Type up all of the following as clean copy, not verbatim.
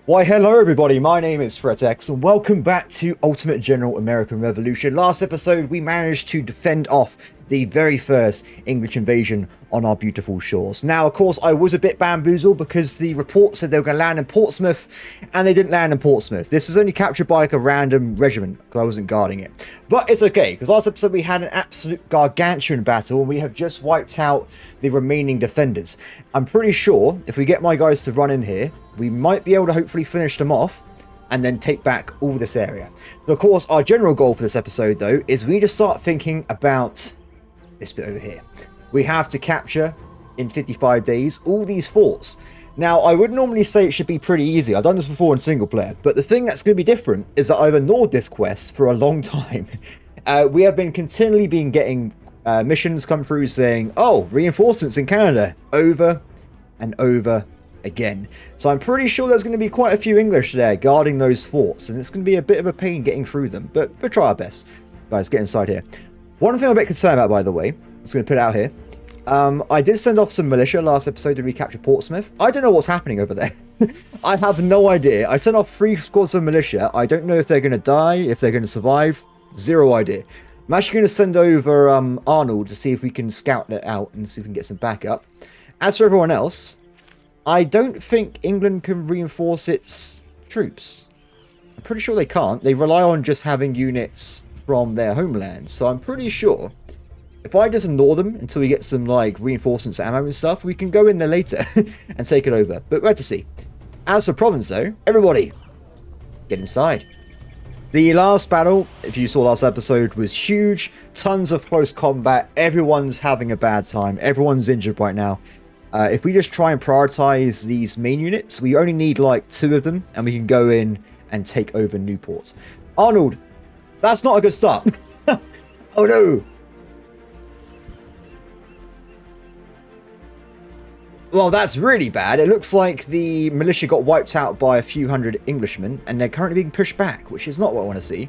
Why hello everybody, my name is Threatx and welcome back to Ultimate General American Revolution. Last episode we managed to defend off the very first English invasion on our beautiful shores. Now of course I was a bit bamboozled because the report said they were going to land in Portsmouth and they didn't land in Portsmouth. This was only captured by like a random regiment because I wasn't guarding it. But it's okay because last episode we had an absolute gargantuan battle and we have just wiped out the remaining defenders. I'm pretty sure if we get my guys to run in here, we might be able to hopefully finish them off and then take back all this area. But of course, our general goal for this episode, though, is we need to start thinking about this bit over here. We have to capture, in 55 days, all these forts. Now, I would normally say it should be pretty easy. I've done this before in single player. But the thing that's going to be different is that I've ignored this quest for a long time. We have been continually getting missions come through saying, oh, reinforcements in Canada, over and over again. So I'm pretty sure there's going to be quite a few English there guarding those forts, and it's going to be a bit of a pain getting through them, but we'll try our best. Guys, get inside here. One thing I'm a bit concerned about, by the way, I'm just going to put it out here. I did send off some militia last episode to recapture Portsmouth. I don't know what's happening over there. I have no idea. I sent off 3 squads of militia. I don't know if they're going to die, if they're going to survive. Zero idea. I'm actually going to send over Arnold to see if we can scout that out and see if we can get some backup. As for everyone else, I don't think England can reinforce its troops. I'm pretty sure they can't. They rely on just having units from their homeland. So I'm pretty sure if I just ignore them until we get some like reinforcements, ammo and stuff, we can go in there later and take it over. But we'll have to see. As for province though, everybody get inside. The last battle, if you saw last episode, was huge. Tons of close combat. Everyone's having a bad time. Everyone's injured right now. If we just try and prioritize these main units, we only need like 2 of them and we can go in and take over Newport. Arnold, that's not a good start. Oh no. Well, that's really bad. It looks like the militia got wiped out by a few hundred Englishmen and they're currently being pushed back, which is not what I want to see.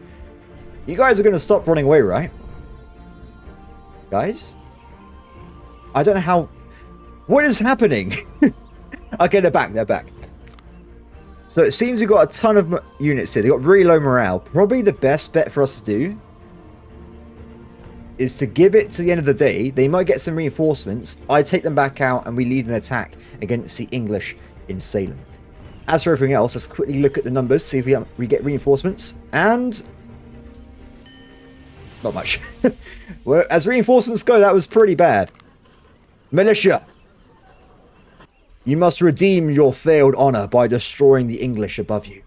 You guys are going to stop running away, right? Guys? I don't know how... What is happening? Okay, they're back. They're back. So it seems we've got a ton of units here. They've got really low morale. Probably the best bet for us to do is to give it to the end of the day. They might get some reinforcements. I take them back out and we lead an attack against the English in Salem. As for everything else, let's quickly look at the numbers, see if we get reinforcements. And... not much. Well, as reinforcements go, that was pretty bad. Militia! You must redeem your failed honor by destroying the English above you.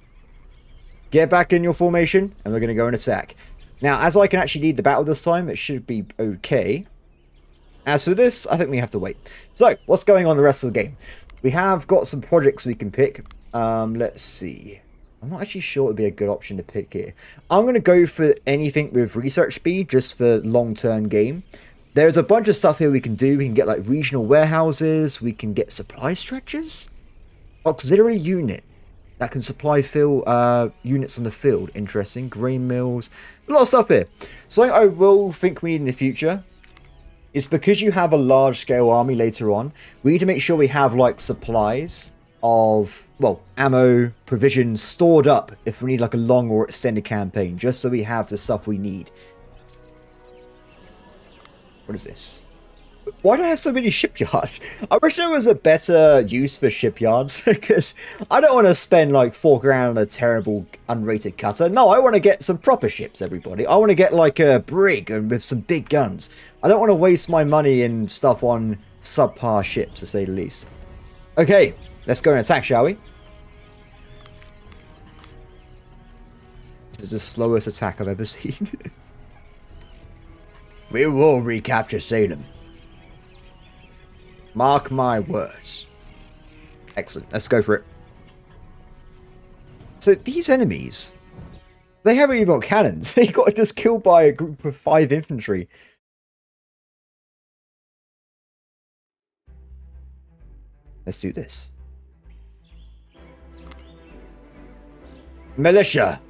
Get back in your formation, and we're going to go and attack. Now, as I can actually lead the battle this time, it should be okay. As for this, I think we have to wait. So, what's going on the rest of the game? We have got some projects we can pick. Let's see. I'm not actually sure it would be a good option to pick here. I'm going to go for anything with research speed, just for long-term game. There's a bunch of stuff here we can do. We can get like regional warehouses. We can get supply stretchers. Auxiliary unit that can supply units on the field. Interesting. Grain mills. A lot of stuff here. Something I will think we need in the future is because you have a large scale army later on, we need to make sure we have like supplies of, well, ammo, provisions stored up if we need like a long or extended campaign, just so we have the stuff we need. What is this? Why do I have so many shipyards? I wish there was a better use for shipyards, because I don't want to spend like £4,000 on a terrible unrated cutter. No, I want to get some proper ships, everybody. I want to get like a brig and with some big guns. I don't want to waste my money and stuff on subpar ships, to say the least. Okay, let's go and attack, shall we? This is the slowest attack I've ever seen. We will recapture Salem. Mark my words. Excellent. Let's go for it. So these enemies, they haven't even got cannons. They got just killed by a group of 5 infantry. Let's do this. Militia.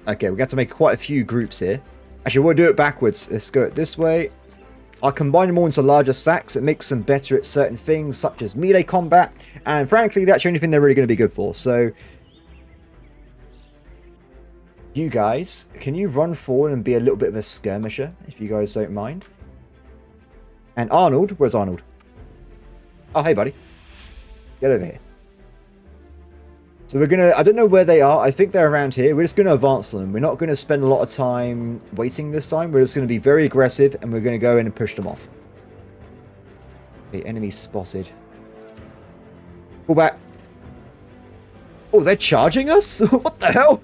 Okay, we got to make quite a few groups here. Actually, we'll do it backwards. Let's go this way. I combine them all into larger stacks. It makes them better at certain things, such as melee combat. And frankly, that's the only thing they're really going to be good for. So, you guys, can you run forward and be a little bit of a skirmisher, if you guys don't mind? And Arnold, where's Arnold? Oh, hey, buddy. Get over here. So we're going to, I don't know where they are. I think they're around here. We're just going to advance them. We're not going to spend a lot of time waiting this time. We're just going to be very aggressive, and we're going to go in and push them off. Okay, enemy spotted. Pull back. Oh, they're charging us? What the hell?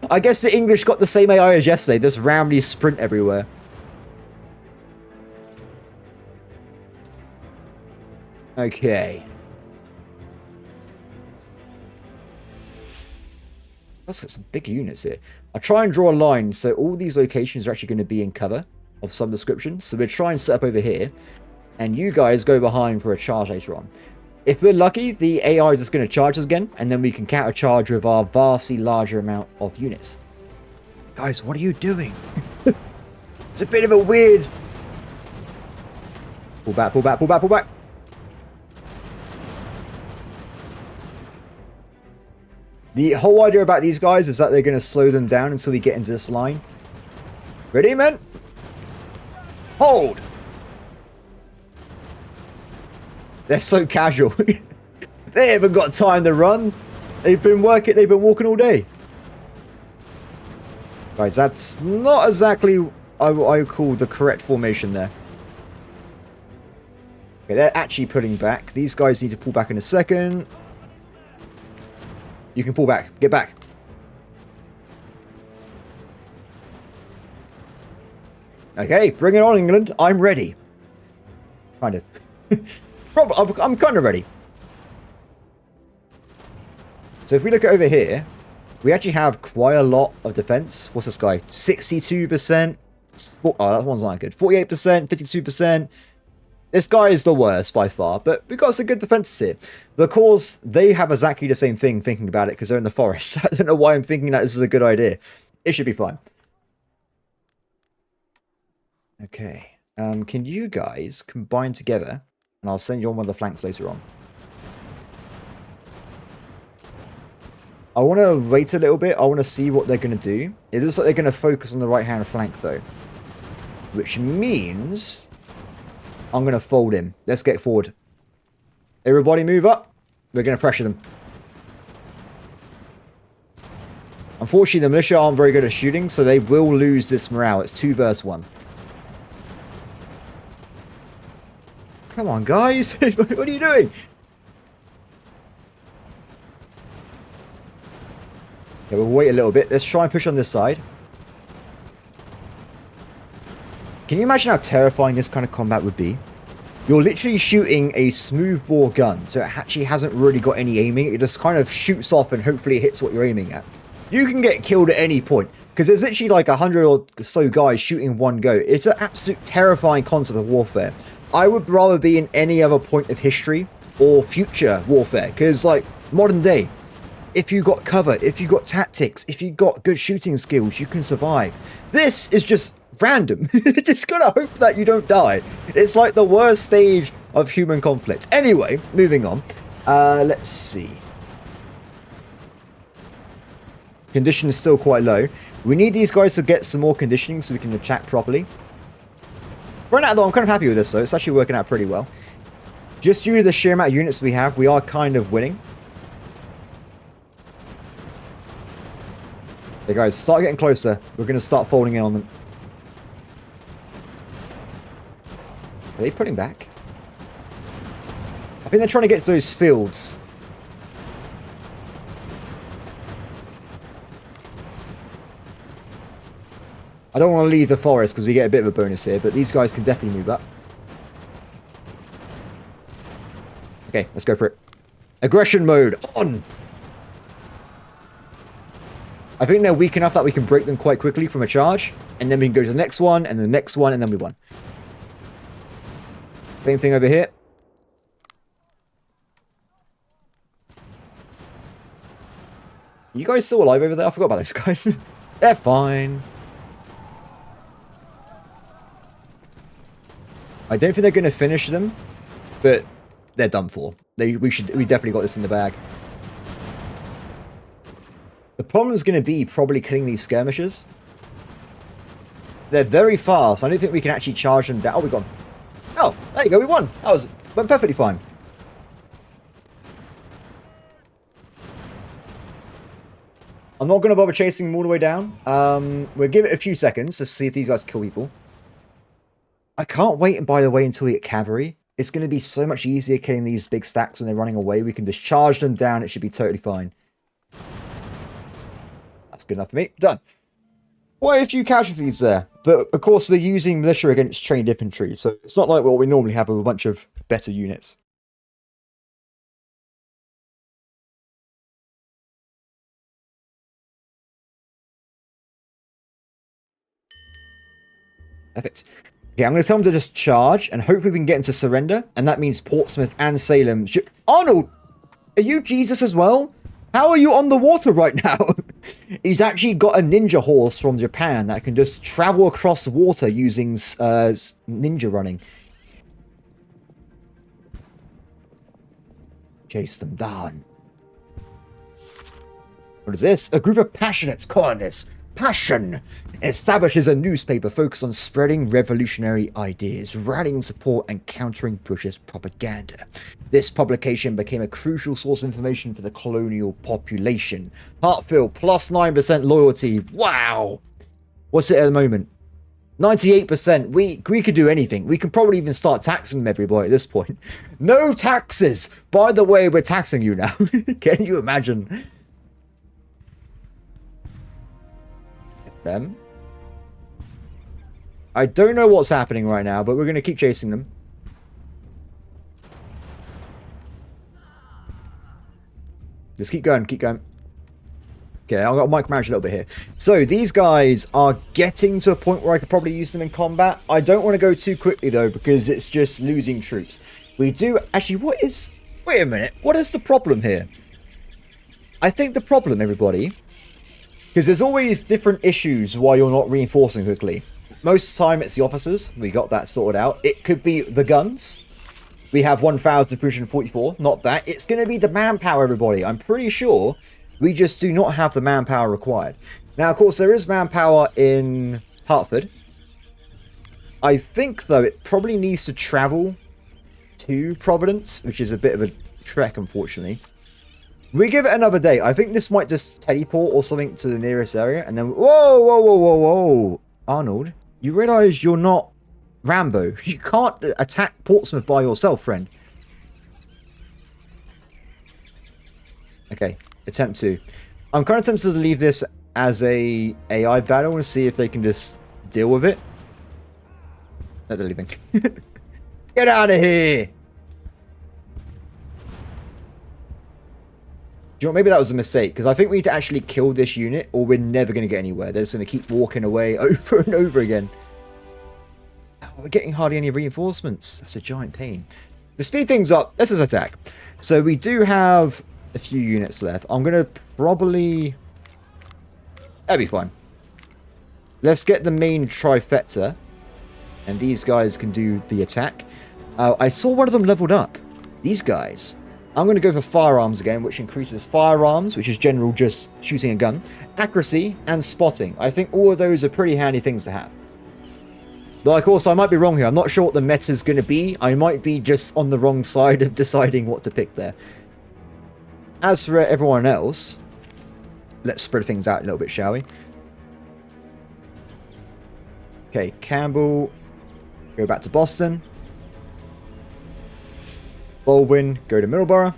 I guess the English got the same AI as yesterday. Just randomly sprint everywhere. Okay. Let's get some big units here. I try and draw a line so all these locations are actually going to be in cover of some description. So we'll try and set up over here. And you guys go behind for a charge later on. If we're lucky, the AI is just going to charge us again. And then we can counter charge with our vastly larger amount of units. Guys, what are you doing? It's a bit of a weird... Pull back, pull back, pull back, pull back. The whole idea about these guys is that they're going to slow them down until we get into this line. Ready, men? Hold! They're so casual. They haven't got time to run. They've been walking all day. Guys, that's not exactly what I would call the correct formation there. Okay, they're actually pulling back. These guys need to pull back in a second. You can pull back. Get back. Okay, bring it on, England. I'm ready. Kind of. I'm kind of ready. So if we look over here, we actually have quite a lot of defense. What's this guy? 62%. Oh, that one's not good. 48%, 52%. This guy is the worst by far, but we've got some good defenses here. Of course, they have exactly the same thing thinking about it because they're in the forest. I don't know why I'm thinking that this is a good idea. It should be fine. Okay. Can you guys combine together? And I'll send you on one of the flanks later on. I want to wait a little bit. I want to see what they're going to do. It looks like they're going to focus on the right-hand flank, though. Which means... I'm going to fold him. Let's get forward. Everybody move up. We're going to pressure them. Unfortunately, the militia aren't very good at shooting, so they will lose this morale. It's 2 versus 1. Come on, guys. What are you doing? Okay, we'll wait a little bit. Let's try and push on this side. Can you imagine how terrifying this kind of combat would be? You're literally shooting a smoothbore gun, so it actually hasn't really got any aiming. It just kind of shoots off and hopefully it hits what you're aiming at. You can get killed at any point, because there's literally like 100 or so guys shooting one go. It's an absolute terrifying concept of warfare. I would rather be in any other point of history or future warfare, because like modern day, if you got cover, if you got tactics, if you got good shooting skills, you can survive. This is just random. Just gotta hope that you don't die. It's like the worst stage of human conflict. Anyway, moving on. Let's see. Condition is still quite low. We need these guys to get some more conditioning so we can attack properly. Right now, though, I'm kind of happy with this, though. It's actually working out pretty well. Just due to the sheer amount of units we have, we are kind of winning. Hey, guys, start getting closer. We're going to start folding in on them. Are they putting back? I think they're trying to get to those fields. I don't want to leave the forest because we get a bit of a bonus here, but these guys can definitely move up. Okay, let's go for it. Aggression mode on! I think they're weak enough that we can break them quite quickly from a charge, and then we can go to the next one, and the next one, and then we won. Same thing over here. You guys still alive over there? I forgot about those guys. They're fine. I don't think they're going to finish them, but they're done for. We definitely got this in the bag. The problem is going to be probably killing these skirmishers. They're very fast. I don't think we can actually charge them down. Oh, we gone. Oh, there you go. We won. Went perfectly fine. I'm not going to bother chasing them all the way down. We'll give it a few seconds to see if these guys kill people. I can't wait, and by the way, until we get cavalry. It's going to be so much easier killing these big stacks when they're running away. We can just charge them down. It should be totally fine. That's good enough for me. Done. Quite a few casualties there. But, of course, we're using militia against trained infantry. So it's not like what we normally have with a bunch of better units. Perfect. Okay, I'm going to tell them to just charge, and hopefully we can get into surrender, and that means Portsmouth and Salem. Arnold! Are you Jesus as well? How are you on the water right now? He's actually got a ninja horse from Japan that can just travel across the water using ninja running. Chase them down. What is this? A group of passionate colonists. Passion establishes a newspaper focused on spreading revolutionary ideas, rallying support, and countering British propaganda. This publication became a crucial source of information for the colonial population. Hartfield, plus 9% loyalty. Wow! What's it at the moment? 98%. We could do anything. We can probably even start taxing them, everybody, at this point. No taxes! By the way, we're taxing you now. Can you imagine? Them. I don't know what's happening right now, but we're going to keep chasing them. Just keep going, keep going. Okay, I've got to micromanage a little bit here. So, these guys are getting to a point where I could probably use them in combat. I don't want to go too quickly, though, because it's just losing troops. We do... Actually, what is... Wait a minute. What is the problem here? I think the problem, everybody... Because there's always different issues why you're not reinforcing quickly. Most of the time it's the officers. We got that sorted out. It could be the guns. We have 1,044. Not that. It's going to be the manpower, everybody. I'm pretty sure we just do not have the manpower required. Now, of course, there is manpower in Hartford. I think, though, it probably needs to travel to Providence, which is a bit of a trek, unfortunately. We give it another day. I think this might just teleport or something to the nearest area. And then... Whoa, whoa, whoa, whoa, whoa. Arnold, you realise you're not Rambo. You can't attack Portsmouth by yourself, friend. Okay, attempt to. I'm kind of tempted to leave this as a AI battle and see if they can just deal with it. No, they're leaving. Get out of here! Do you know, maybe that was a mistake, because I think we need to actually kill this unit, or we're never going to get anywhere. They're just going to keep walking away over and over again. Oh, we're getting hardly any reinforcements. That's a giant pain. To speed things up, let's just attack. So we do have a few units left. I'm going to probably... That'll be fine. Let's get the main trifecta, and these guys can do the attack. I saw one of them leveled up. These guys... I'm going to go for firearms again, which increases firearms, which is general just shooting a gun, accuracy, and spotting. I think all of those are pretty handy things to have. Though, of course, I might be wrong here. I'm not sure what the meta's going to be. I might be just on the wrong side of deciding what to pick there. As for everyone else, let's spread things out a little bit, shall we? Okay, Campbell, go back to Boston. Baldwin, go to Middleborough.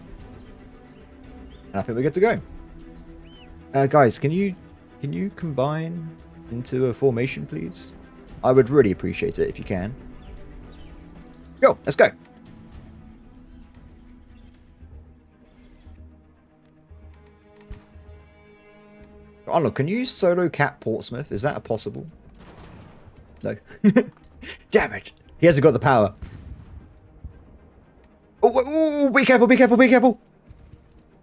And I think we're good to go. Guys, can you combine into a formation, please? I would really appreciate it if you can. Go, let's go. Arnold, can you solo cap Portsmouth? Is that possible? No. Damn it. He hasn't got the power. Oh, be careful, be careful, be careful.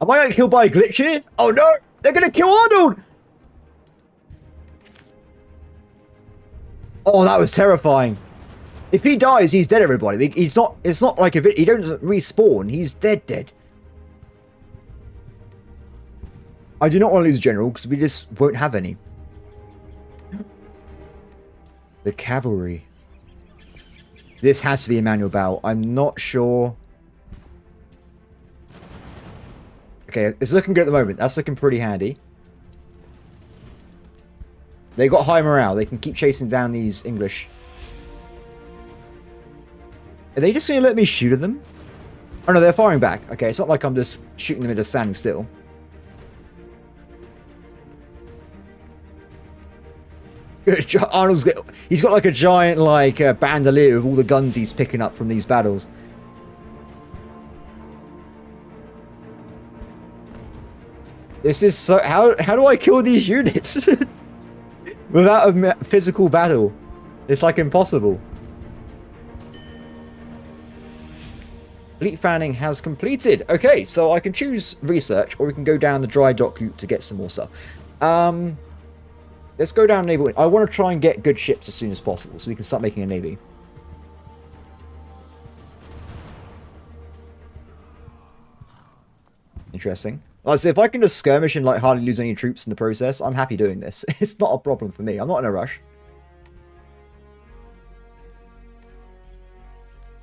Am I getting killed by a glitch here? Oh no, they're going to kill Arnold. Oh, that was terrifying. If he dies, he's dead, everybody. He's not, it's not like if he doesn't respawn, he's dead. I do not want to lose a general, because we just won't have any. The cavalry. This has to be a manual battle. I'm not sure. Okay, it's looking good at the moment. That's looking pretty handy. They got high morale. They can keep chasing down these English. Are they just going to let me shoot at them? Oh no, they're firing back. Okay, it's not like I'm just shooting them into standing still. Arnold's he's got like a giant like bandolier of all the guns he's picking up from these battles. This is so... How do I kill these units? Without a physical battle. It's like impossible. Fleet fanning has completed. Okay, so I can choose research, or we can go down the dry dock route to get some more stuff. Let's go down naval. I want to try and get good ships as soon as possible, so we can start making a navy. Interesting. Like I say, if I can just skirmish and like hardly lose any troops in the process, I'm happy doing this. It's not a problem for me. I'm not in a rush.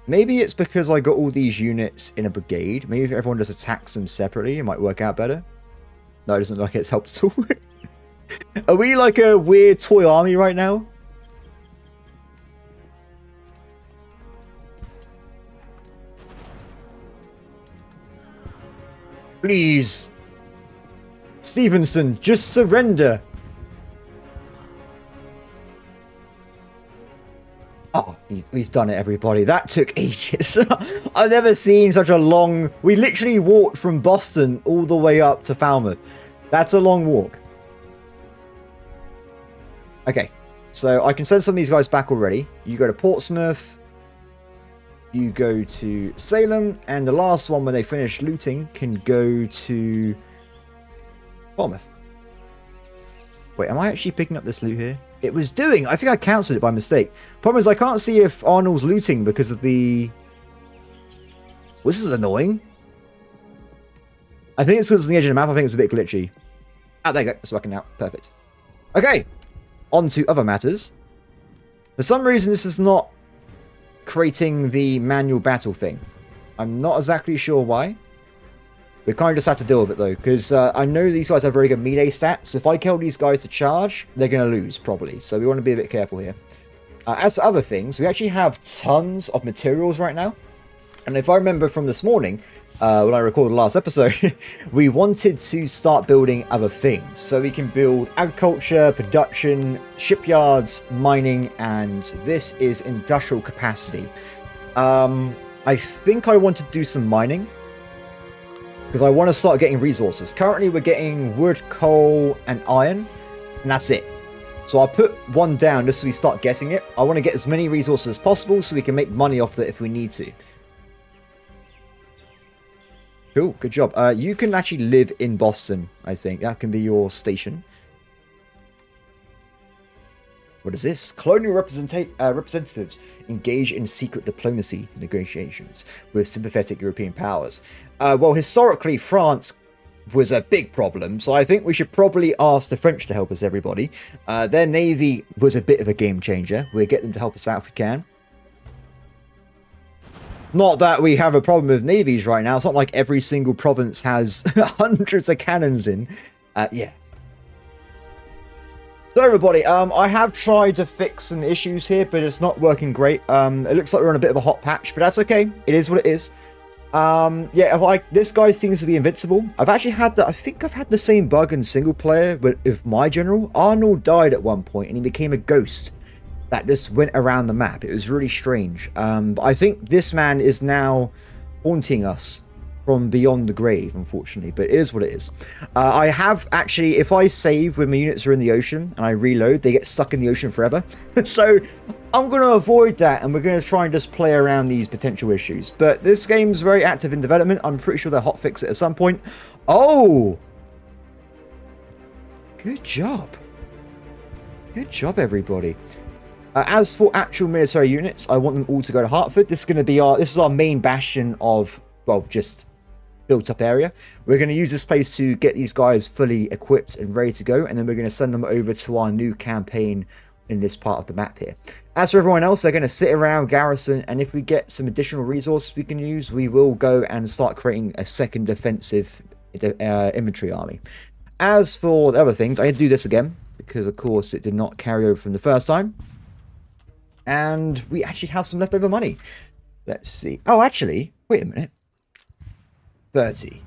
Maybe it's because I got all these units in a brigade. Maybe if everyone just attacks them separately, it might work out better. No, it doesn't look like it's helped at all. Are we like a weird toy army right now? Please. Stevenson, just surrender. Oh, we've done it, everybody. That took ages. I've never seen such a long... We literally walked from Boston all the way up to Falmouth. That's a long walk. Okay, so I can send some of these guys back already. You go to Portsmouth. You go to Salem. And the last one, when they finish looting, can go to Bournemouth. Wait, am I actually picking up this loot here? It was doing... I think I cancelled it by mistake. Problem is, I can't see if Arnold's looting because of the... Well, this is annoying. I think it's because it's on the edge of the map. I think it's a bit glitchy. Ah, there you go. It's working out. Perfect. Okay. On to other matters. For some reason, this is not creating the manual battle thing. I'm not exactly sure why. We kind of just have to deal with it, though, because I know these guys have very good melee stats. If I kill these guys to charge, they're going to lose, probably. So we want to be a bit careful here. As for other things, we actually have tons of materials right now. And if I remember from this morning, when I recorded the last episode, we wanted to start building other things. So we can build agriculture, production, shipyards, mining, and this is industrial capacity. I think I want to do some mining, because I want to start getting resources. Currently, we're getting wood, coal, and iron, and that's it. So I'll put one down just so we start getting it. I want to get as many resources as possible so we can make money off it if we need to. Cool, good job. You can actually live in Boston, I think. That can be your station. What is this? Colonial representatives engage in secret diplomacy negotiations with sympathetic European powers. Well, historically, France was a big problem, so I think we should probably ask the French to help us, everybody. Their navy was a bit of a game changer. We'll get them to help us out if we can. Not that we have a problem with navies right now. It's not like every single province has hundreds of cannons in. Yeah. So everybody, I have tried to fix some issues here, but it's not working great. It looks like we're on a bit of a hot patch, but that's okay. It is what it is. Yeah, like this guy seems to be invincible. I've actually had I think I've had the same bug in single player, but with my general, Arnold died at one point and he became a ghost that just went around the map. It was really strange. But I think this man is now haunting us from beyond the grave, unfortunately, but it is what it is. I have actually, if I save when my units are in the ocean and I reload, they get stuck in the ocean forever. So I'm going to avoid that, and we're going to try and just play around these potential issues. But this game's very active in development. I'm pretty sure they'll hotfix it at some point. Oh! Good job. Good job, everybody. As for actual military units, I want them all to go to Hartford. This is going to be this is our main bastion of, well, just built up area. We're going to use this place to get these guys fully equipped and ready to go, and then we're going to send them over to our new campaign in this part of the map here. As for everyone else, they're going to sit around garrison, and if we get some additional resources we can use, we will go and start creating a second defensive infantry army. As for the other things, I had to do this again because of course it did not carry over from the first time. And we actually have some leftover money. Let's see. Oh, actually, wait a minute. 30.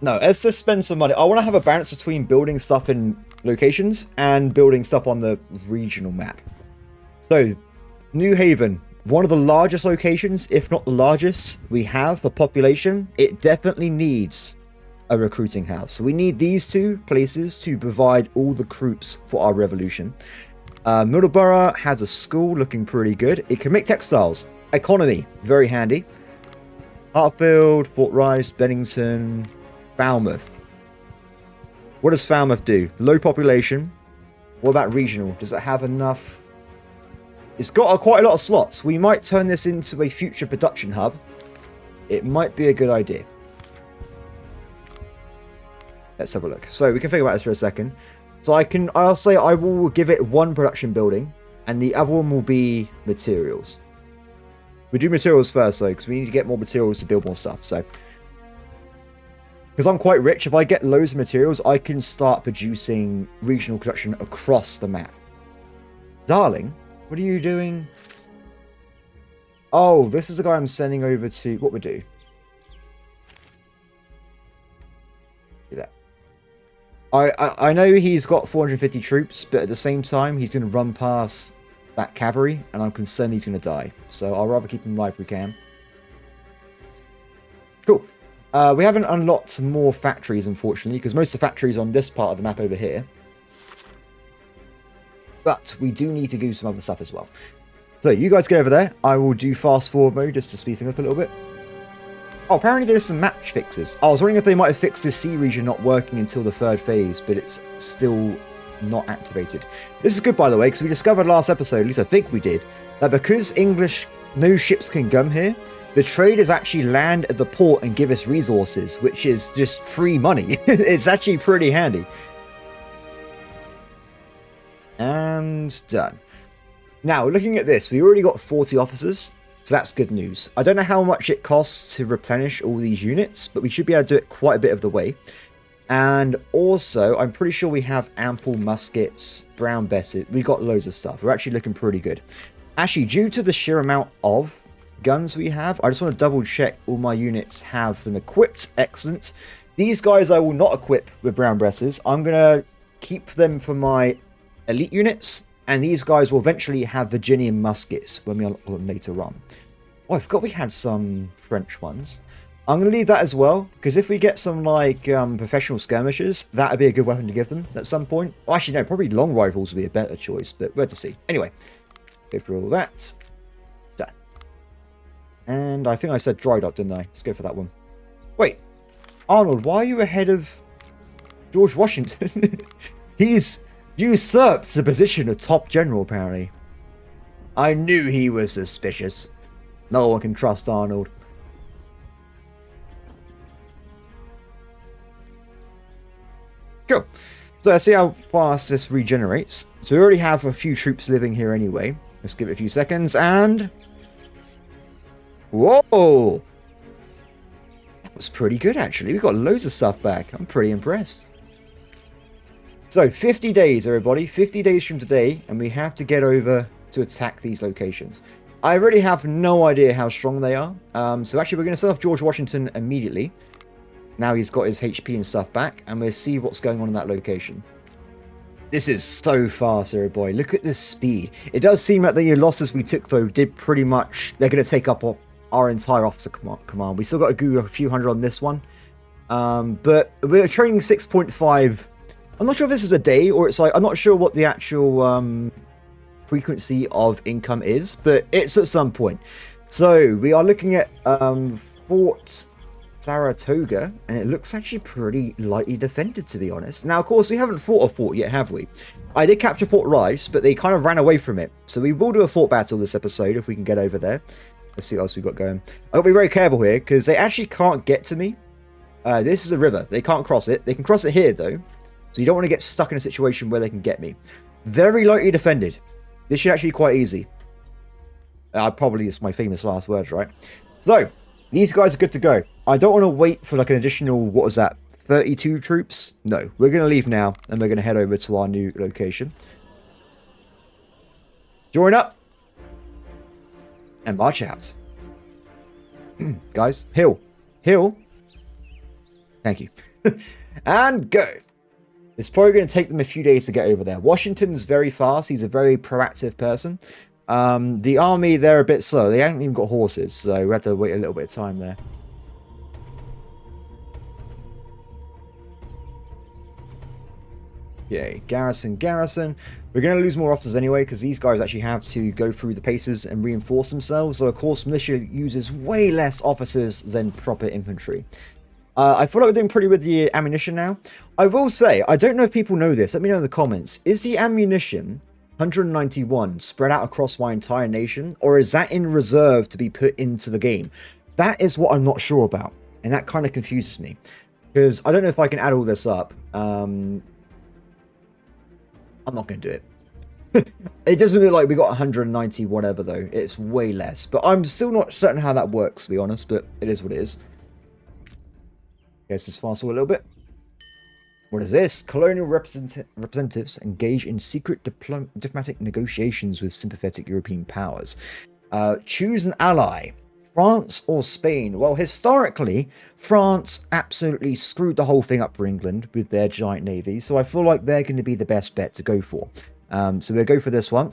No, let's just spend some money. I want to have a balance between building stuff in locations and building stuff on the regional map. So, New Haven, one of the largest locations, if not the largest, we have for population. It definitely needs a recruiting house. So we need these two places to provide all the troops for our revolution. Middleborough has a school looking pretty good. It can make textiles. Economy, very handy. Hartfield, Fort Rice, Bennington, Falmouth. What does Falmouth do? Low population. What about regional? Does it have enough? It's got quite a lot of slots. We might turn this into a future production hub. It might be a good idea. Let's have a look. So we can think about this for a second. So I'll say I will give it one production building, and the other one will be materials. We do materials first though, because we need to get more materials to build more stuff. So, because I'm quite rich, if I get loads of materials, I can start producing regional production across the map. Darling, what are you doing? Oh, this is the guy I'm sending over to. What we do? Do that. I know he's got 450 troops, but at the same time, he's going to run past that cavalry, and I'm concerned he's going to die. So I'll rather keep him alive if we can. Cool. We haven't unlocked more factories, unfortunately, because most of the factories are on this part of the map over here. But we do need to do some other stuff as well. So you guys get over there. I will do fast forward mode just to speed things up a little bit. Oh, apparently there's some match fixes. I was wondering if they might have fixed the sea region not working until the third phase, but it's still not activated. This is good, by the way, because we discovered last episode, at least I think we did, that because no ships can come here, the traders actually land at the port and give us resources, which is just free money. It's actually pretty handy. And done. Now, looking at this, we already got 40 officers. So that's good news. I don't know how much it costs to replenish all these units, but we should be able to do it quite a bit of the way. And also, I'm pretty sure we have ample muskets, brown besset. We got loads of stuff. We're actually looking pretty good. Actually, due to the sheer amount of guns we have, I just want to double check all my units have them equipped. Excellent. These guys I will not equip with brown besses. I'm going to keep them for my elite units. And these guys will eventually have Virginian muskets when we unlock them later on. Oh, I forgot we had some French ones. I'm going to leave that as well, because if we get some, like, professional skirmishers, that would be a good weapon to give them at some point. Oh, actually, no, probably long rifles would be a better choice, but we'll have to see. Anyway, go through all that. Done. And I think I said dry dock, didn't I? Let's go for that one. Wait, Arnold, why are you ahead of George Washington? He's usurped the position of top general, apparently. I knew he was suspicious. No one can trust Arnold. Cool. So let's see how fast this regenerates. So we already have a few troops living here anyway. Let's give it a few seconds and... Whoa! That was pretty good, actually. We got loads of stuff back. I'm pretty impressed. So, 50 days, everybody. 50 days from today, and we have to get over to attack these locations. I really have no idea how strong they are. So actually, we're going to send off George Washington immediately. Now he's got his HP and stuff back, and we'll see what's going on in that location. This is so fast, everybody. Look at this speed. It does seem like the losses we took, though, did pretty much... They're going to take up our entire officer command. We still got to do a few hundred on this one. But we're training 6.5... I'm not sure if this is a day or it's like, I'm not sure what the actual frequency of income is, but it's at some point. So we are looking at Fort Saratoga, and it looks actually pretty lightly defended, to be honest. Now, of course, we haven't fought a fort yet, have we? I did capture Fort Rice, but they kind of ran away from it. So we will do a fort battle this episode if we can get over there. Let's see what else we got going. I've got to be very careful here, because they actually can't get to me. This is a river. They can't cross it. They can cross it here, though. So you don't want to get stuck in a situation where they can get me. Very lightly defended. This should actually be quite easy. Probably is my famous last words, right? So, these guys are good to go. I don't want to wait for like an additional, what was that, 32 troops? No, we're going to leave now, and we're going to head over to our new location. Join up. And march out. Guys, hill. Hill. Thank you. And go. It's probably going to take them a few days to get over there. Washington's very fast. He's a very proactive person. The army, they're a bit slow. They haven't even got horses, so we have to wait a little bit of time there. Okay, garrison. We're going to lose more officers anyway, because these guys actually have to go through the paces and reinforce themselves. So, of course, militia uses way less officers than proper infantry. I feel like we're doing pretty with the ammunition now. I will say, I don't know if people know this. Let me know in the comments. Is the ammunition 191 spread out across my entire nation, or is that in reserve to be put into the game? That is what I'm not sure about, and that kind of confuses me, because I don't know if I can add all this up. I'm not going to do it. It doesn't look like we got 190 whatever, though. It's way less, but I'm still not certain how that works, to be honest, but it is what it is. Guess let's fast forward a little bit. What is this? Colonial representatives engage in secret diplomatic negotiations with sympathetic European powers. Choose an ally. France or Spain? Well, historically, France absolutely screwed the whole thing up for England with their giant navy, so I feel like they're going to be the best bet to go for. So we'll go for this one.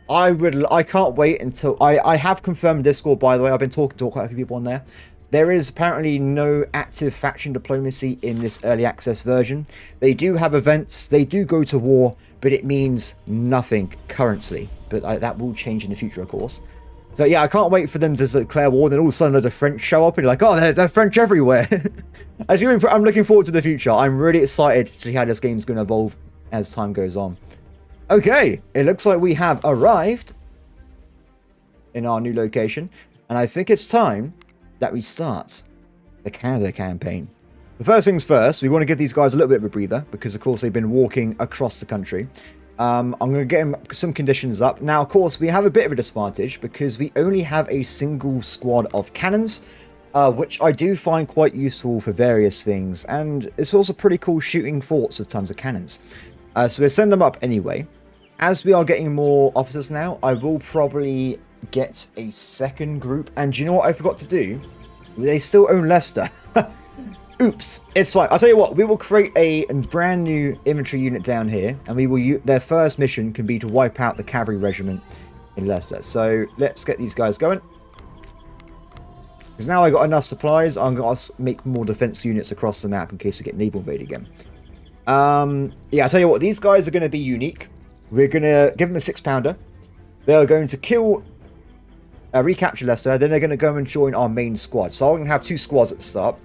I can't wait until... I have confirmed Discord, by the way. I've been talking to quite a few people on there. There is apparently no active faction diplomacy in this early access version. They do have events, they do go to war, but it means nothing currently. But that will change in the future, of course. So yeah, I can't wait for them to declare war, then all of a sudden there's a French show up, and you're like, oh, they're French everywhere. I'm looking forward to the future. I'm really excited to see how this game's going to evolve as time goes on. Okay, it looks like we have arrived in our new location, and I think it's time that we start the Canada campaign. The first things first, we want to give these guys a little bit of a breather, because of course they've been walking across the country. I'm going to get some conditions up. Now, of course, we have a bit of a disadvantage, because we only have a single squad of cannons, which I do find quite useful for various things, and it's also pretty cool shooting forts with tons of cannons. So we'll send them up anyway. As we are getting more officers now, I will probably get a second group. And do you know what I forgot to do? They still own Leicester. Oops, it's fine. I'll tell you what, we will create a brand new infantry unit down here, and we will their first mission can be to wipe out the cavalry regiment in Leicester. So let's get these guys going, because now I got enough supplies. I'm going to make more defense units across the map in case we get naval invade again. Yeah, I'll tell you what, these guys are going to be unique. We're going to give them a 6-pounder. They're going to kill recapture Leicester, then they're going to go and join our main squad. So I'm going to have 2 squads at the start.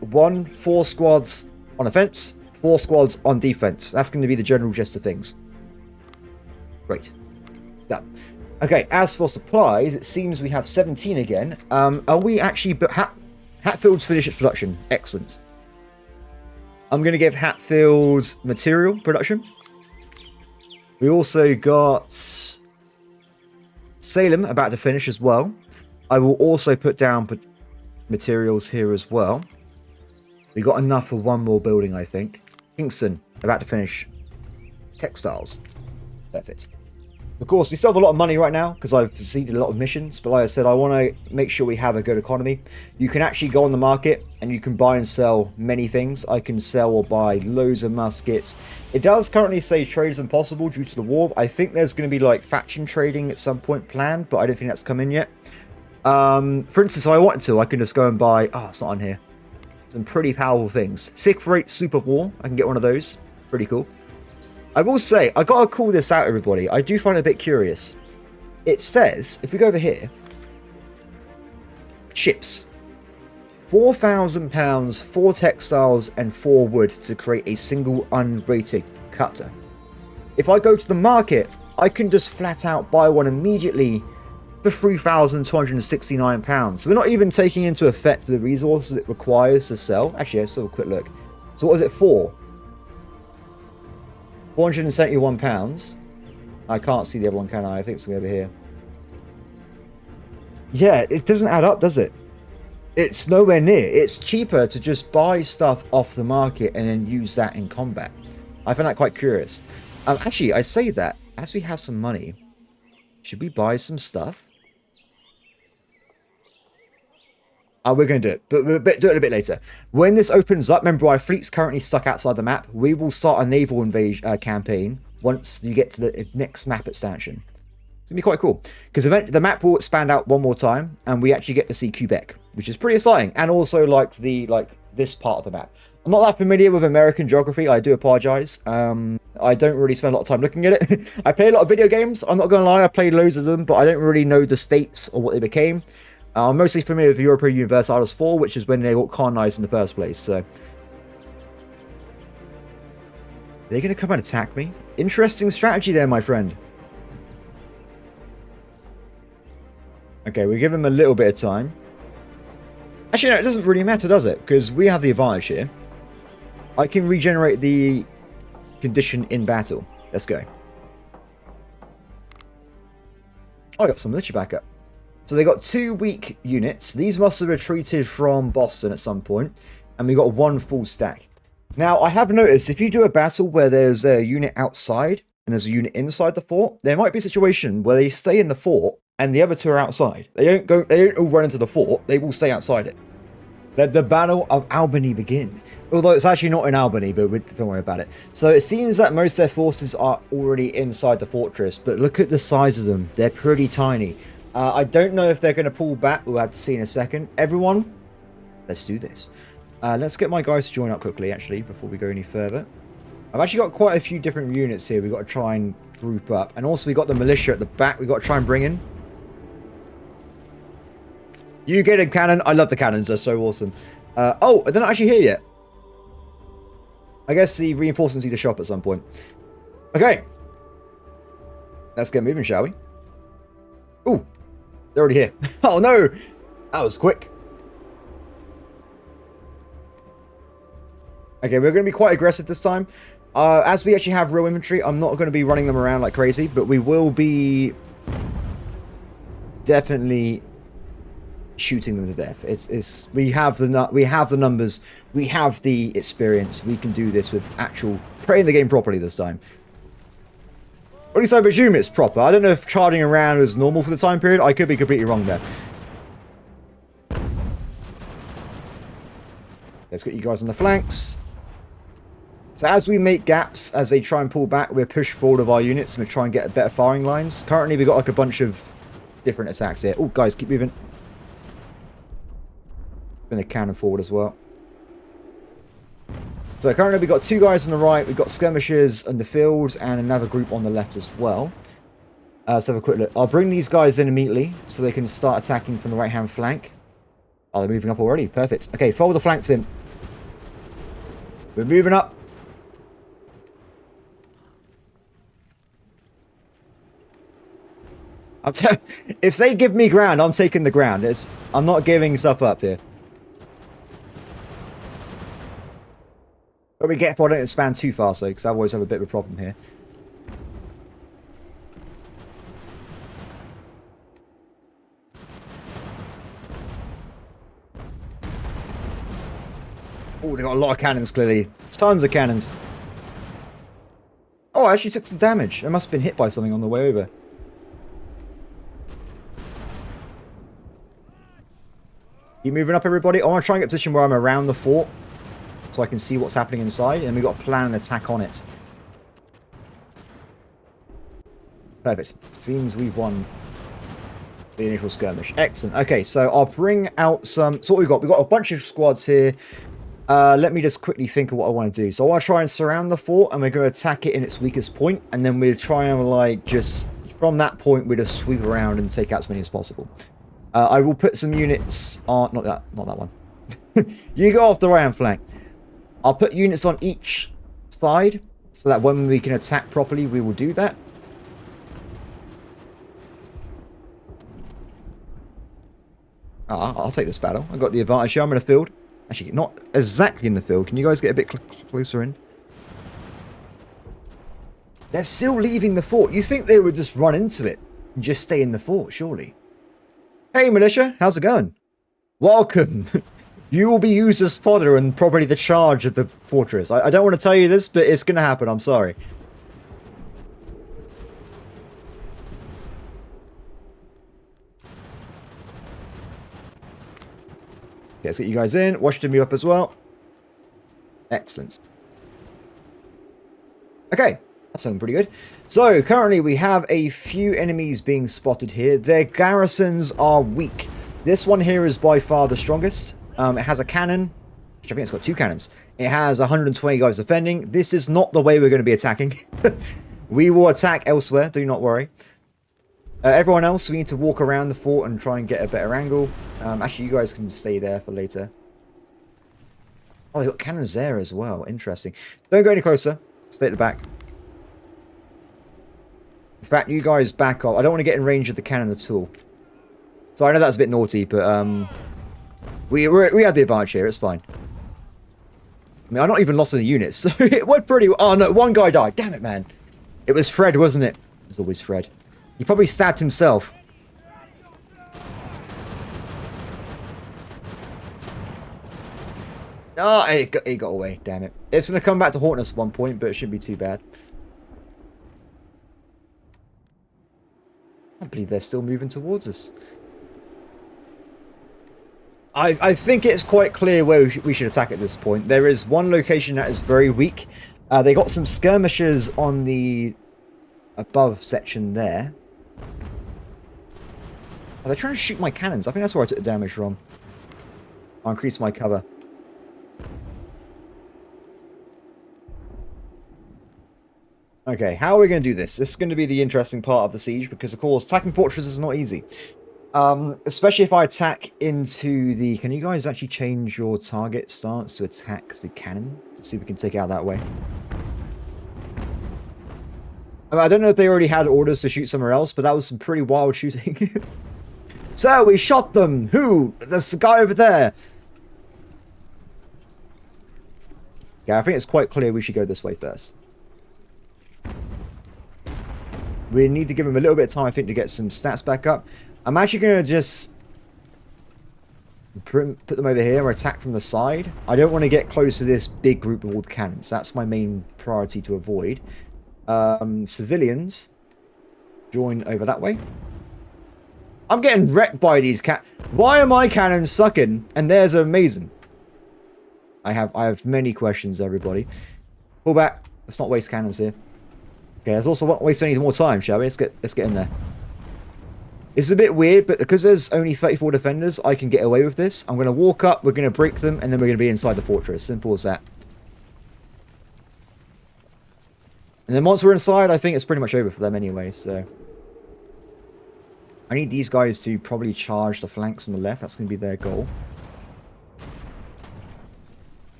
4 squads on offense, 4 squads on defense. That's going to be the general gist of things. Great. Done. Okay, as for supplies, it seems we have 17 again. Are we actually... Hatfield's finished its production. Excellent. I'm going to give Hatfield's material production. We also got Salem about to finish as well. I will also put down materials here as well. We got enough for 1 more building, I think. Kingston about to finish textiles. Perfect. Of course, we still have a lot of money right now because I've succeeded a lot of missions. But like I said, I want to make sure we have a good economy. You can actually go on the market and you can buy and sell many things. I can sell or buy loads of muskets. It does currently say trade is impossible due to the war. I think there's going to be like faction trading at some point planned, but I don't think that's come in yet. For instance, if I wanted to, I can just go and buy... Oh, it's not on here. Some pretty powerful things. Siegfried Super War. I can get one of those. Pretty cool. I will say, I gotta call this out, everybody. I do find it a bit curious. It says, if we go over here, ships. £4,000, 4 textiles, and 4 wood to create a single unrated cutter. If I go to the market, I can just flat out buy one immediately for £3,269. So we're not even taking into effect the resources it requires to sell. Actually, let's have a quick look. So what was it for? £471. I can't see the other one, can I? I think it's going to be over here. Yeah, it doesn't add up, does it? It's nowhere near. It's cheaper to just buy stuff off the market and then use that in combat. I find that quite curious. Actually, I say that, as we have some money, should we buy some stuff? We're going to do it, but we'll do it a bit later. When this opens up, remember our fleet's currently stuck outside the map. We will start a naval invasion campaign once you get to the next map expansion. It's going to be quite cool, because eventually the map will expand out one more time, and we actually get to see Quebec, which is pretty exciting, and also like this part of the map. I'm not that familiar with American geography, I do apologize. I don't really spend a lot of time looking at it. I play a lot of video games, I'm not going to lie, I played loads of them, but I don't really know the states or what they became. I'm mostly familiar with Europa Universalis 4, which is when they got colonized in the first place, so... They're going to come and attack me? Interesting strategy there, my friend. Okay, we give them a little bit of time. Actually, no, it doesn't really matter, does it? Because we have the advantage here. I can regenerate the condition in battle. Let's go. I got some militia backup. So they got 2 weak units. These must have retreated from Boston at some point. And we got 1 full stack. Now, I have noticed if you do a battle where there's a unit outside and there's a unit inside the fort, there might be a situation where they stay in the fort and the other 2 are outside. They don't all run into the fort, they will stay outside it. Let the Battle of Albany begin. Although it's actually not in Albany, but don't worry about it. So it seems that most of their forces are already inside the fortress, but look at the size of them. They're pretty tiny. I don't know if they're going to pull back. We'll have to see in a second. Everyone, let's do this. Let's get my guys to join up quickly, actually, before we go any further. I've actually got quite a few different units here we've got to try and group up. And also, we've got the militia at the back we've got to try and bring in. You get a cannon. I love the cannons. They're so awesome. Oh, they're not actually here yet. I guess the reinforcements need to show up at some point. Okay. Let's get moving, shall we? Ooh. They're already here. Oh, no. That was quick. Okay, we're going to be quite aggressive this time. As we actually have real infantry, I'm not going to be running them around like crazy, but we will be definitely shooting them to death. We have the numbers, we have the experience. We can do this with actual playing the game properly this time. Or at least I presume it's proper. I don't know if charging around was normal for the time period. I could be completely wrong there. Let's get you guys on the flanks. So as we make gaps, as they try and pull back, we're pushed forward of our units and we try and get better firing lines. Currently, we've got like a bunch of different attacks here. Oh, guys, keep moving. Bring a cannon forward as well. So currently, we've got 2 guys on the right. We've got skirmishers in the field and another group on the left as well. Let's have a quick look. I'll bring these guys in immediately so they can start attacking from the right-hand flank. Oh, they're moving up already. Perfect. Okay, fold the flanks in. We're moving up. If they give me ground, I'm taking the ground. I'm not giving stuff up here. But be careful I don't expand too fast, though, because I always have a bit of a problem here. Oh, they got a lot of cannons, clearly. Tons of cannons. Oh, I actually took some damage. I must have been hit by something on the way over. Keep moving up, everybody. I want to try and get a position where I'm around the fort, so I can see what's happening inside, and we've got to plan an attack on it. Perfect. Seems we've won the initial skirmish. Excellent. Okay, so I'll bring out some... So what we've got? We've got a bunch of squads here. Let me just quickly think of what I want to do. So I want to try and surround the fort, and we're going to attack it in its weakest point, and then we'll try and, like, just... From that point, we'll just sweep around and take out as many as possible. I will put some units on... Not that one. You go off the right-hand flank. I'll put units on each side so that when we can attack properly, we will do that. I'll take this battle. I got the advantage here. I'm in the field. Actually, not exactly in the field. Can you guys get a bit closer in? They're still leaving the fort. You think they would just run into it and just stay in the fort, surely? Hey, militia. How's it going? Welcome. You will be used as fodder and probably the charge of the fortress. I don't want to tell you this, but it's going to happen. I'm sorry. Okay, let's get you guys in. Washington, me up as well. Excellent. Okay, that's sounding pretty good. So, currently we have a few enemies being spotted here. Their garrisons are weak. This one here is by far the strongest. It has a cannon, which I think it's got 2 cannons. It has 120 guys defending. This is not the way we're going to be attacking. We will attack elsewhere, do not worry. Everyone else, we need to walk around the fort and try and get a better angle. Actually, you guys can stay there for later. Oh, they've got cannons there as well. Interesting. Don't go any closer. Stay at the back. In fact, you guys back off. I don't want to get in range of the cannon at all. So I know that's a bit naughty, but we have the advantage here. It's fine. I mean, I'm not even lost any units, so it went pretty well. Oh, no, one guy died. Damn it, man. It was Fred, wasn't it? It's always Fred. He probably stabbed himself. Oh, he got away. Damn it. It's going to come back to haunt us at one point, but it shouldn't be too bad. I believe they're still moving towards us. I think it's quite clear where we should attack at this point. There is one location that is very weak. They got some skirmishers on the above section there. Are they trying to shoot my cannons? I think that's where I took the damage from. I'll increase my cover. Okay, how are we going to do this? This is going to be the interesting part of the siege, because of course attacking fortresses is not easy. Especially if I attack into the... Can you guys actually change your target stance to attack the cannon? To see if we can take it out that way. I mean, I don't know if they already had orders to shoot somewhere else, but that was some pretty wild shooting. So, we shot them! Who? There's the guy over there! Yeah, I think it's quite clear we should go this way first. We need to give him a little bit of time, I think, to get some stats back up. I'm actually going to just put them over here or attack from the side. I don't want to get close to this big group of all the cannons. That's my main priority to avoid. Civilians, join over that way. I'm getting wrecked by these Why are my cannons sucking and theirs are amazing? I have many questions, everybody. Pull back. Let's not waste cannons here. Okay, let's also not waste any more time, shall we? Let's get in there. It's a bit weird, but because there's only 34 defenders, I can get away with this. I'm going to walk up, we're going to break them, and then we're going to be inside the fortress. Simple as that. And then once we're inside, I think it's pretty much over for them anyway, so... I need these guys to probably charge the flanks on the left. That's going to be their goal.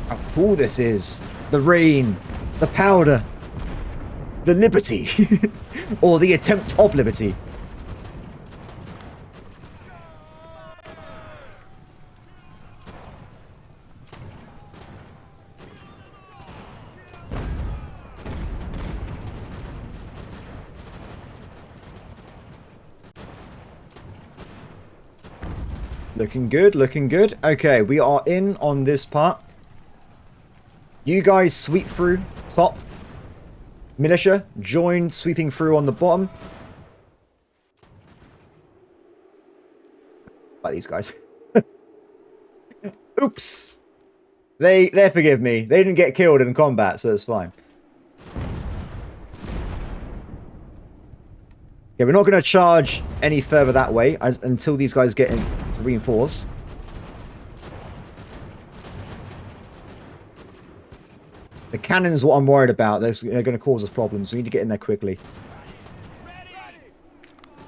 How cool this is. The rain. The powder. The liberty. Or the attempt of liberty. Looking good, looking good. Okay, we are in on this part. You guys sweep through top. Militia, join sweeping through on the bottom. Like these guys. Oops. They forgive me. They didn't get killed in combat, so it's fine. Okay, we're not going to charge any further that way until these guys get in to reinforce. The cannon's what I'm worried about. They're going to cause us problems. We need to get in there quickly.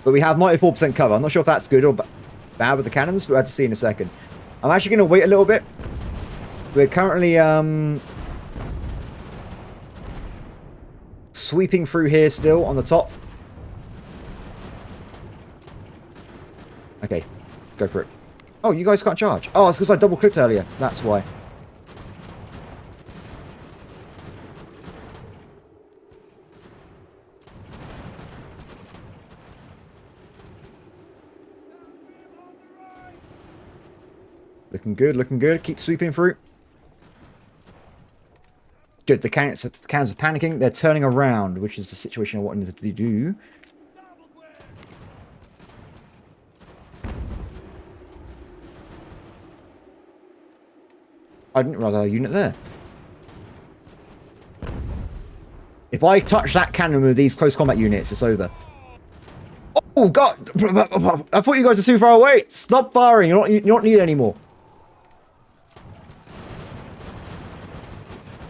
But we have 94% cover. I'm not sure if that's good or bad. bad with the cannons, but we'll have to see in a second. I'm actually going to wait a little bit. We're currently sweeping through here still on the top. Okay, let's go for it. Oh, you guys can't charge. Oh, it's because I double-clicked earlier. That's why. Looking good, looking good. Keep sweeping through. Good, the cannons are panicking. They're turning around, which is the situation I wanted to do. I didn't realize I had a unit there. If I touch that cannon with these close combat units, it's over. Oh, God! I thought you guys were too far away! Stop firing! You don't need it anymore.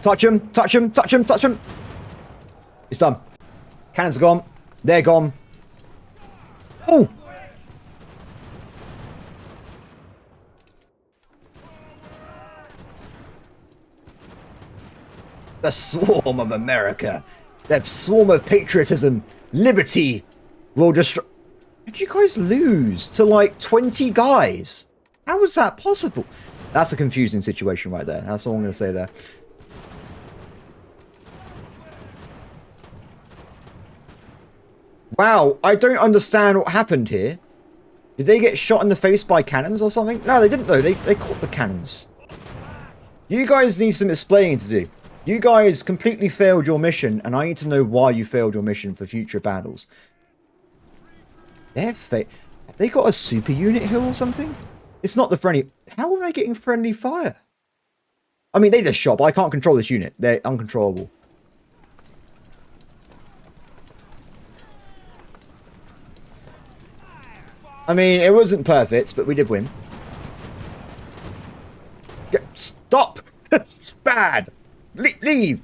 Touch him! Touch him! Touch him! Touch him! It's done. Cannons are gone. They're gone. Oh! The swarm of America. The swarm of patriotism. Liberty will destroy... Did you guys lose to like 20 guys? How was that possible? That's a confusing situation right there. That's all I'm going to say there. Wow, I don't understand what happened here. Did they get shot in the face by cannons or something? No, they didn't though. They caught the cannons. You guys need some explaining to do. You guys completely failed your mission, and I need to know why you failed your mission for future battles. Have they got a super unit here or something? It's not the friendly... How are they getting friendly fire? I mean, they just shot, but I can't control this unit. They're uncontrollable. I mean, it wasn't perfect, but we did win. Stop! It's bad! Leave!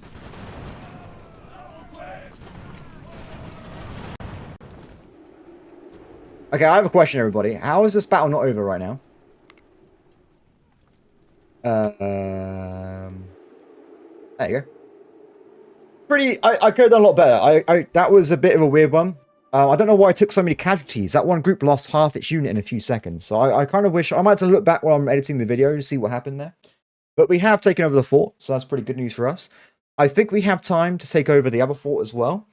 Okay, I have a question, everybody. How is this battle not over right now? There you go. I could have done a lot better. That was a bit of a weird one. I don't know why I took so many casualties. That one group lost half its unit in a few seconds. So I kind of wish... I might have to look back while I'm editing the video to see what happened there. But we have taken over the fort, so that's pretty good news for us. I think we have time to take over the other fort as well.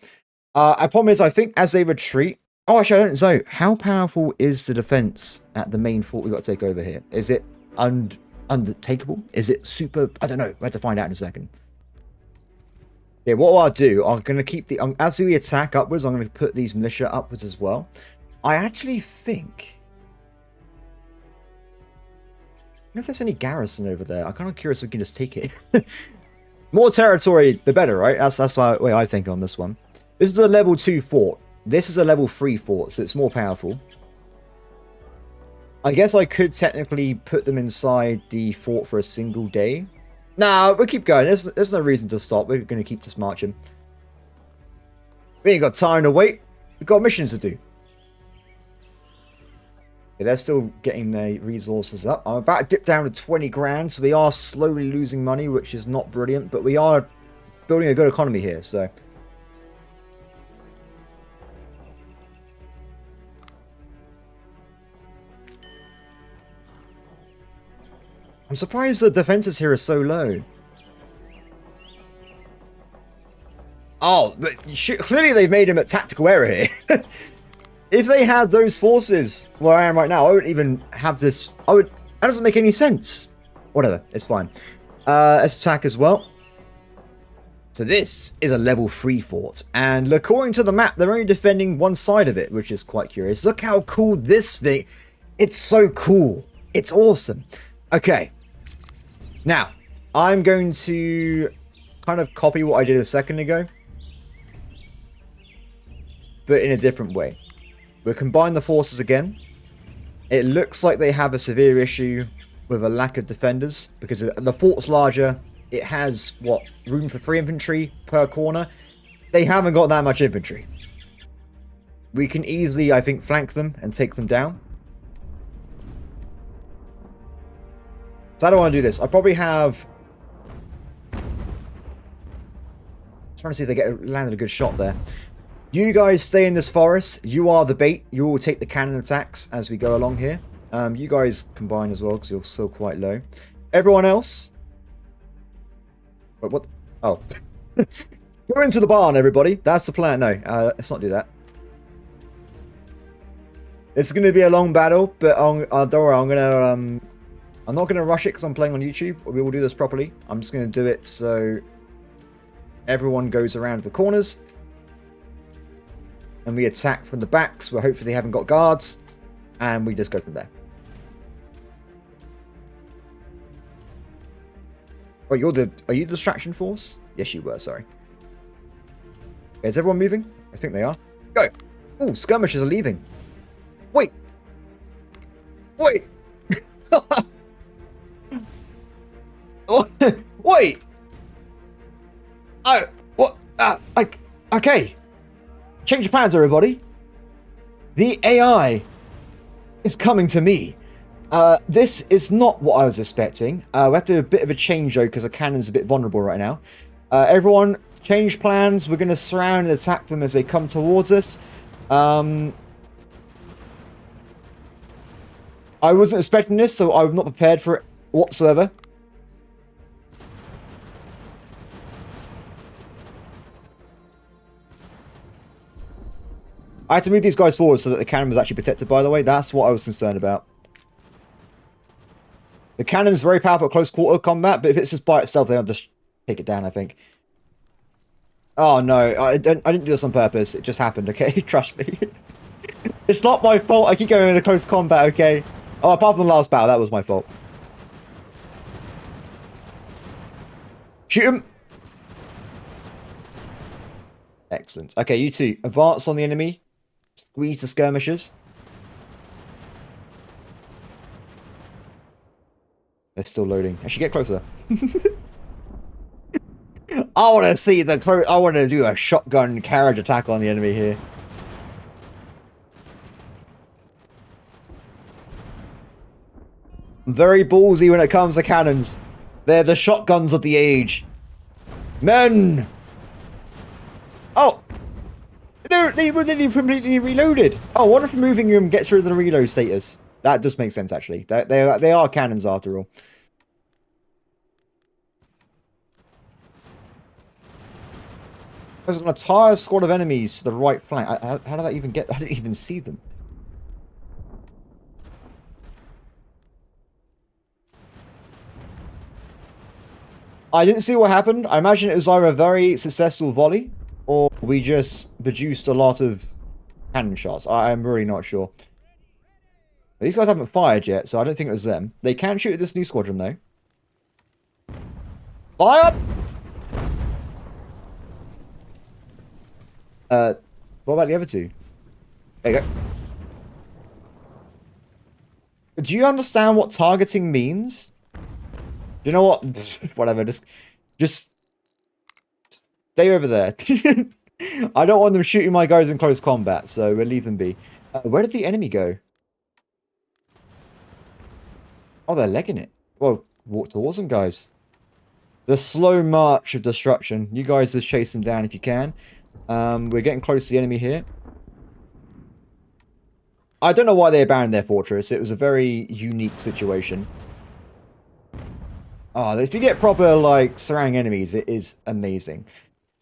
Our problem is, I think as they retreat... Oh, actually, I don't know. How powerful is the defense at the main fort we've got to take over here? Is it undertakeable? Is it super... I don't know. We'll have to find out in a second. Yeah, what I'll do, I'm going to keep the... as we attack upwards, I'm going to put these militia upwards as well. I actually think... I don't know if there's any garrison over there. I'm kind of curious if we can just take it. More territory, the better, right? That's the way I think on this one. This is a level 2 fort. This is a level 3 fort, so it's more powerful. I guess I could technically put them inside the fort for a single day. Nah, we'll keep going. There's no reason to stop. We're going to keep just marching. We ain't got time to wait. We've got missions to do. Okay, they're still getting their resources up. I'm about to dip down to 20 grand, so we are slowly losing money, which is not brilliant, but we are building a good economy here, so... I'm surprised the defenses here are so low. Oh, but clearly they've made him a tactical error here. If they had those forces where I am right now, I wouldn't even have this... That doesn't make any sense. Whatever, it's fine. Let's attack as well. So this is a level 3 fort. And according to the map, they're only defending one side of it, which is quite curious. Look how cool this thing... It's so cool. It's awesome. Okay. Now, I'm going to kind of copy what I did a second ago, but in a different way. We'll combine the forces again. It looks like they have a severe issue with a lack of defenders, because the fort's larger. It has, what, room for 3 infantry per corner. They haven't got that much infantry. We can easily, I think, flank them and take them down. So I don't want to do this. I probably have... Trying to see if they landed a good shot there. You guys stay in this forest. You are the bait. You will take the cannon attacks as we go along here. You guys combine as well because you're still quite low. Everyone else... Wait, what? Oh. Go into the barn, everybody. That's the plan. No, let's not do that. It's going to be a long battle, but don't worry, I'm not going to rush it because I'm playing on YouTube. We will do this properly. I'm just going to do it so everyone goes around the corners. And we attack from the backs where hopefully they haven't got guards. And we just go from there. Oh, are you the distraction force? Yes, you were, sorry. Okay, is everyone moving? I think they are. Go! Oh, skirmishers are leaving. Wait! Wait! Oh, wait! Oh, what? Okay. Change your plans, everybody. The AI is coming to me. This is not what I was expecting. We have to do a bit of a change, though, because the cannon's a bit vulnerable right now. Everyone, change plans. We're going to surround and attack them as they come towards us. I wasn't expecting this, so I'm not prepared for it whatsoever. I had to move these guys forward so that the cannon was actually protected, by the way. That's what I was concerned about. The cannon is very powerful at close quarter combat, but if it's just by itself, they'll just take it down, I think. Oh, no. I didn't do this on purpose. It just happened, okay? Trust me. It's not my fault. I keep going into close combat, okay? Oh, apart from the last battle, that was my fault. Shoot him! Excellent. Okay, you two. Advance on the enemy. Squeeze the skirmishers. They're still loading. Actually, get closer. I want to see the... I want to do a shotgun carriage attack on the enemy here. I'm very ballsy when it comes to cannons. They're the shotguns of the age. Men! Oh! They were completely reloaded. Oh, what if removing them gets rid of the reload status? That does make sense, actually. They are cannons, after all. There's an entire squad of enemies to the right flank. How did that even get... I didn't even see them. I didn't see what happened. I imagine it was either a very successful volley, or we just produced a lot of cannon shots. I'm really not sure. These guys haven't fired yet, so I don't think it was them. They can shoot at this new squadron, though. Fire! What about the other two? There you go. Do you understand what targeting means? Do you know what? Whatever, just stay over there. I don't want them shooting my guys in close combat, so we'll leave them be. Where did the enemy go? Oh, they're legging it. Well, walk towards them, guys. The slow march of destruction. You guys just chase them down if you can. We're getting close to the enemy here. I don't know why they abandoned their fortress. It was a very unique situation. Oh, if you get proper, like, surrounding enemies, it is amazing.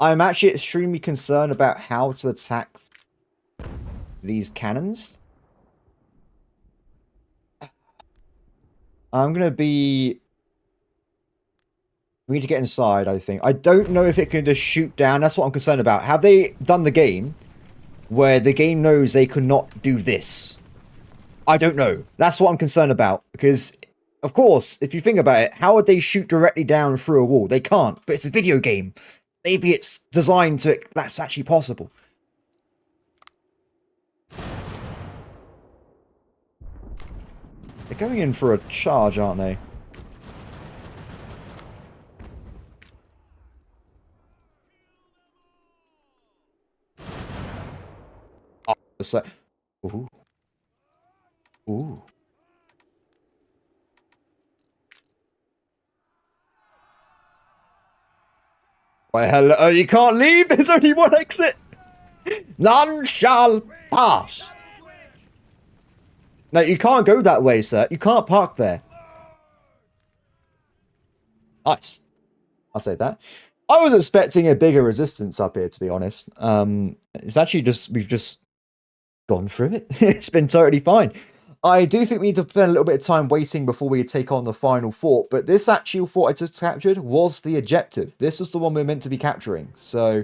I'm actually extremely concerned about how to attack these cannons. I'm going to be... We need to get inside, I think. I don't know if it can just shoot down. That's what I'm concerned about. Have they done the game where the game knows they could not do this? I don't know. That's what I'm concerned about. Because, of course, if you think about it, how would they shoot directly down through a wall? They can't. But it's a video game. Maybe it's designed so that's actually possible. They're going in for a charge, aren't they? Oh, so... Ooh. Ooh. Why, hello, you can't leave. There's only one exit. None shall pass. No, you can't go that way, sir. You can't park there. Nice. I'll take that. I was expecting a bigger resistance up here, to be honest. It's actually just, we've just gone through it. It's been totally fine. I do think we need to spend a little bit of time waiting before we take on the final fort, but this actual fort I just captured was the objective. This was the one we're meant to be capturing. So,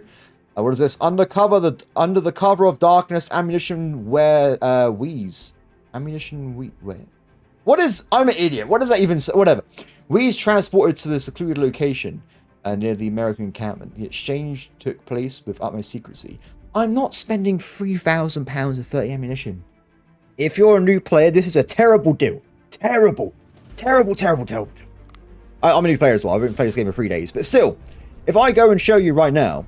what is this? Under the cover of darkness, ammunition where wheeze. Ammunition where? What is? I'm an idiot. What does that even say? Whatever. Wheeze transported to a secluded location near the American encampment. The exchange took place with utmost secrecy. I'm not spending £3,000 of 30 ammunition. If you're a new player, this is a terrible deal. Terrible. Terrible, terrible, terrible deal. I'm a new player as well. I've been playing this game for 3 days. But still, if I go and show you right now,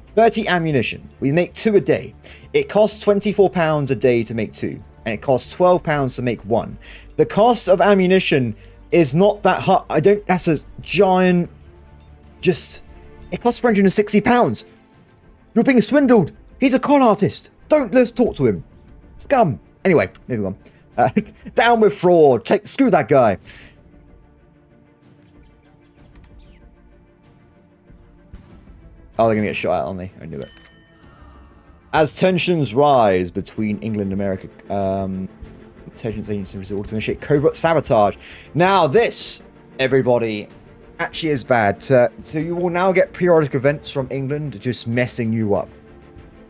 30 ammunition. We make 2 a day. It costs £24 a day to make 2. And it costs £12 to make 1. The cost of ammunition is not that high. That's a giant... It costs £460. You're being swindled. He's a con artist. Let's talk to him. Scum. Anyway, moving on. Down with fraud. Screw that guy. Oh, they're going to get shot at, aren't they? I knew it. As tensions rise between England and America, intelligence agencies resort to initiate covert sabotage. Now this, everybody, actually is bad. So you will now get periodic events from England just messing you up.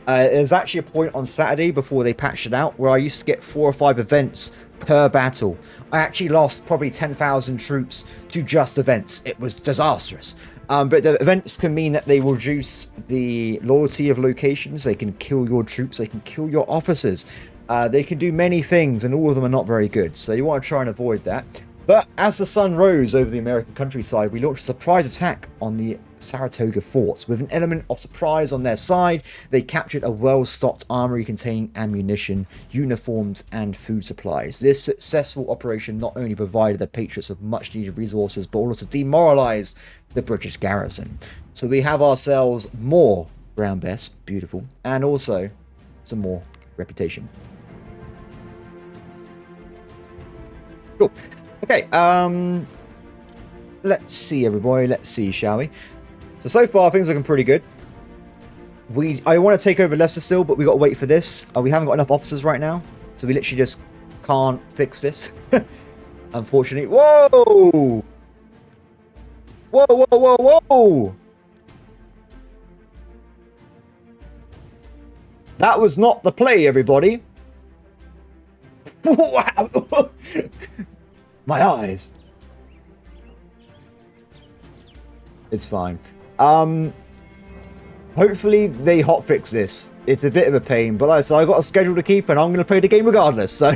There's actually a point on Saturday before they patched it out where I used to get 4 or 5 events per battle. I actually lost probably 10,000 troops to just events. It was disastrous. But the events can mean that they will reduce the loyalty of locations. They can kill your troops. They can kill your officers. They can do many things, and all of them are not very good. So you want to try and avoid that. But as the sun rose over the American countryside, we launched a surprise attack on the Saratoga forts. With an element of surprise on their side, they captured a well-stocked armory containing ammunition, uniforms, and food supplies. This successful operation not only provided the Patriots with much-needed resources, but also demoralized the British garrison. So we have ourselves more brown bears, beautiful, and also some more reputation. Cool. Okay, let's see, everybody. Let's see, shall we? So far, things are looking pretty good. I want to take over Leicester still, but we got to wait for this. We haven't got enough officers right now, so we literally just can't fix this. Unfortunately. Whoa! Whoa, whoa, whoa, whoa! That was not the play, everybody. Wow! My eyes. It's fine. Hopefully they hotfix this. It's a bit of a pain, but like I said, I got a schedule to keep, and I'm going to play the game regardless. So,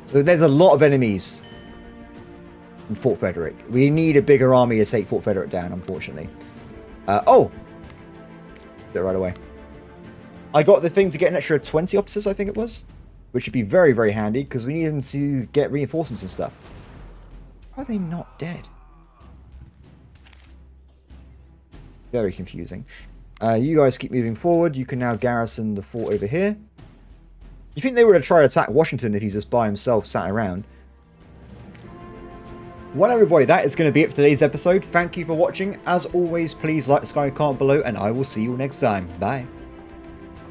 so there's a lot of enemies in Fort Frederick. We need a bigger army to take Fort Frederick down, unfortunately. Oh, do it right away. I got the thing to get an extra 20 officers, I think it was, which would be very, very handy because we need them to get reinforcements and stuff. Are they not dead? Very confusing. You guys keep moving forward. You can now garrison the fort over here. You think they would have tried to attack Washington if he's just by himself sat around? Well, everybody, that is going to be it for today's episode. Thank you for watching. As always, please like, subscribe, comment below, and I will see you next time. Bye.